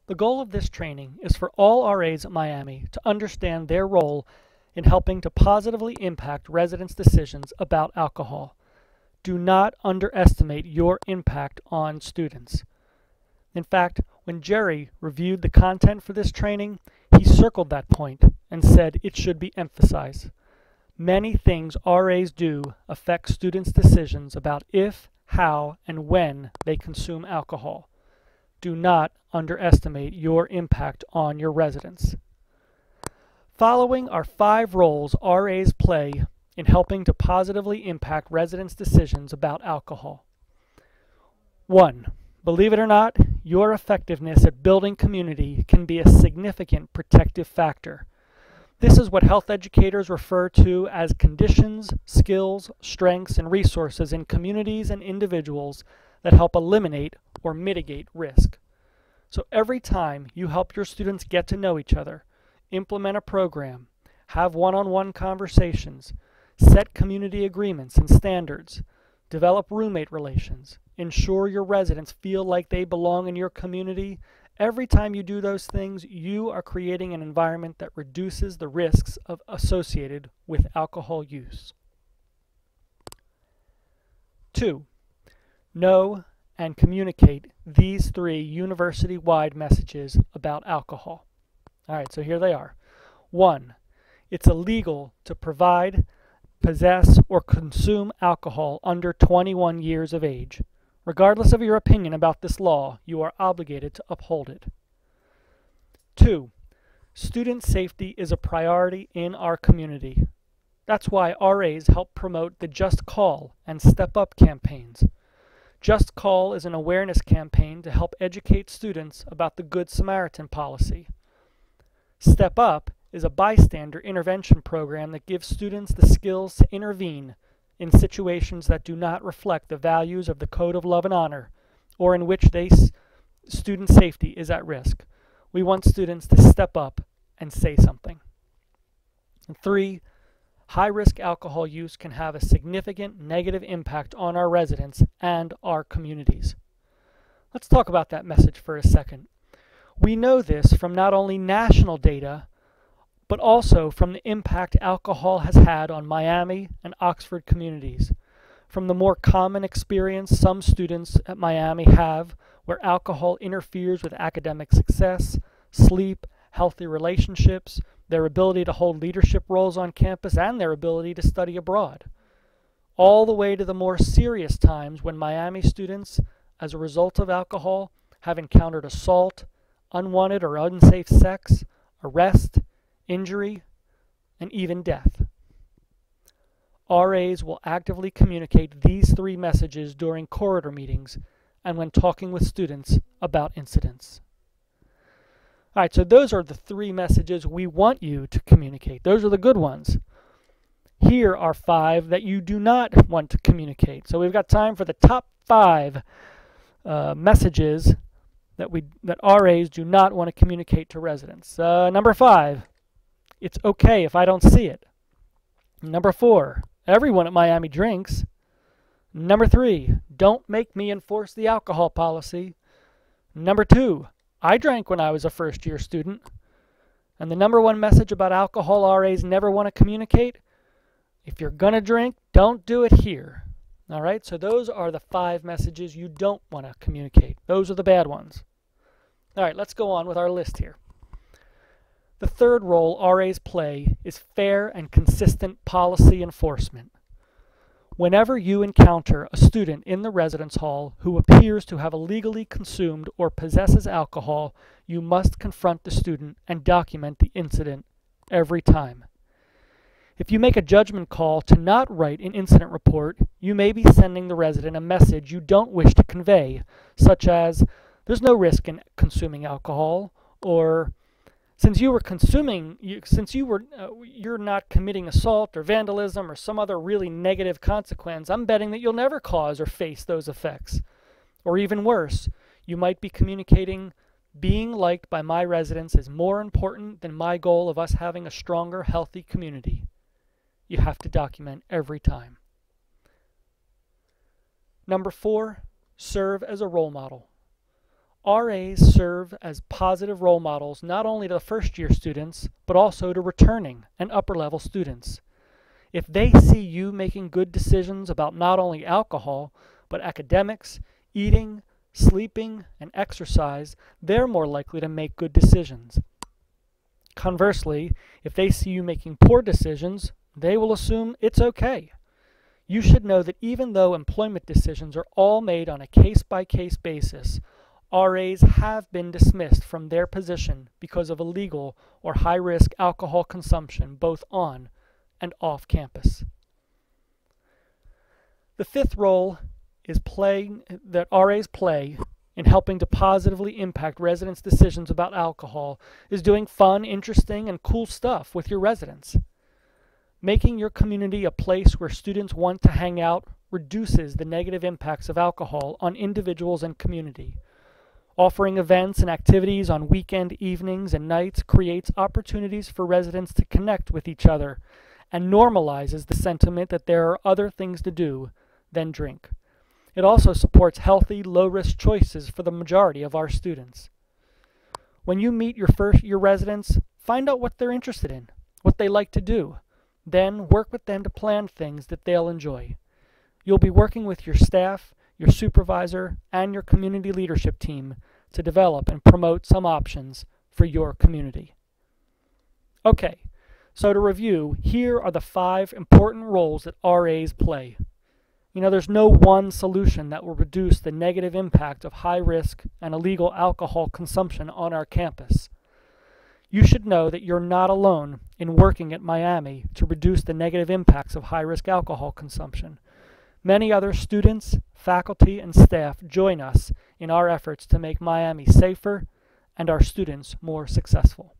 The goal of this training is for all RAs at Miami to understand their role in helping to positively impact residents' decisions about alcohol. Do not underestimate your impact on students. In fact, when Jerry reviewed the content for this training, he circled that point and said it should be emphasized. Many things RAs do affect students' decisions about if, how, and when they consume alcohol. Do not underestimate your impact on your residents. Following are 5 roles RAs play in helping to positively impact residents' decisions about alcohol. 1. Believe it or not, your effectiveness at building community can be a significant protective factor. This is what health educators refer to as conditions, skills, strengths, and resources in communities and individuals that help eliminate or mitigate risk. So every time you help your students get to know each other, implement a program, have one-on-one conversations, set community agreements and standards, develop roommate relations, ensure your residents feel like they belong in your community, every time you do those things, you are creating an environment that reduces the risks associated with alcohol use. 2. Know and communicate these 3 university-wide messages about alcohol. All right, so here they are. 1. It's illegal to provide, possess, or consume alcohol under 21 years of age. Regardless of your opinion about this law, you are obligated to uphold it. 2. Student safety is a priority in our community. That's why RAs help promote the Just Call and Step Up campaigns. Just Call is an awareness campaign to help educate students about the Good Samaritan policy. Step Up is a bystander intervention program that gives students the skills to intervene in situations that do not reflect the values of the Code of Love and Honor, or in which student safety is at risk. We want students to step up and say something. And 3, high-risk alcohol use can have a significant negative impact on our residents and our communities. Let's talk about that message for a second. We know this from not only national data, but also from the impact alcohol has had on Miami and Oxford communities. From the more common experience some students at Miami have, where alcohol interferes with academic success, sleep, healthy relationships, their ability to hold leadership roles on campus, and their ability to study abroad. All the way to the more serious times when Miami students, as a result of alcohol, have encountered assault, unwanted or unsafe sex, arrest, injury, and even death. RAs will actively communicate these 3 messages during corridor meetings and when talking with students about incidents. All right, so those are the 3 messages we want you to communicate. Those are the good ones. Here are 5 that you do not want to communicate. So we've got time for the top 5 messages that RAs do not want to communicate to residents. Number 5. It's okay if I don't see it. Number 4, everyone at Miami drinks. Number 3, don't make me enforce the alcohol policy. Number 2, I drank when I was a first-year student. And the number 1 message about alcohol RAs never want to communicate, if you're going to drink, don't do it here. All right, so those are the 5 messages you don't want to communicate. Those are the bad ones. All right, let's go on with our list here. The 3rd role RAs play is fair and consistent policy enforcement. Whenever you encounter a student in the residence hall who appears to have illegally consumed or possesses alcohol, you must confront the student and document the incident every time. If you make a judgment call to not write an incident report, you may be sending the resident a message you don't wish to convey, such as, there's no risk in consuming alcohol, or since you're not committing assault or vandalism or some other really negative consequence, I'm betting that you'll never cause or face those effects. Or even worse, you might be communicating, being liked by my residents is more important than my goal of us having a stronger, healthy community. You have to document every time. Number 4, serve as a role model. RAs serve as positive role models not only to first-year students, but also to returning and upper-level students. If they see you making good decisions about not only alcohol, but academics, eating, sleeping, and exercise, they're more likely to make good decisions. Conversely, if they see you making poor decisions, they will assume it's okay. You should know that even though employment decisions are all made on a case-by-case basis, RAs have been dismissed from their position because of illegal or high-risk alcohol consumption both on and off campus. The fifth role is that RAs play in helping to positively impact residents' decisions about alcohol is doing fun, interesting, and cool stuff with your residents. Making your community a place where students want to hang out reduces the negative impacts of alcohol on individuals and community. Offering events and activities on weekend evenings and nights creates opportunities for residents to connect with each other and normalizes the sentiment that there are other things to do than drink. It also supports healthy, low-risk choices for the majority of our students. When you meet your residents, find out what they're interested in, what they like to do. Then work with them to plan things that they'll enjoy. You'll be working with your staff, your supervisor, and your community leadership team to develop and promote some options for your community. Okay, so to review, here are the 5 important roles that RAs play. You know, there's no one solution that will reduce the negative impact of high-risk and illegal alcohol consumption on our campus. You should know that you're not alone in working at Miami to reduce the negative impacts of high-risk alcohol consumption. Many other students, faculty, and staff join us in our efforts to make Miami safer and our students more successful.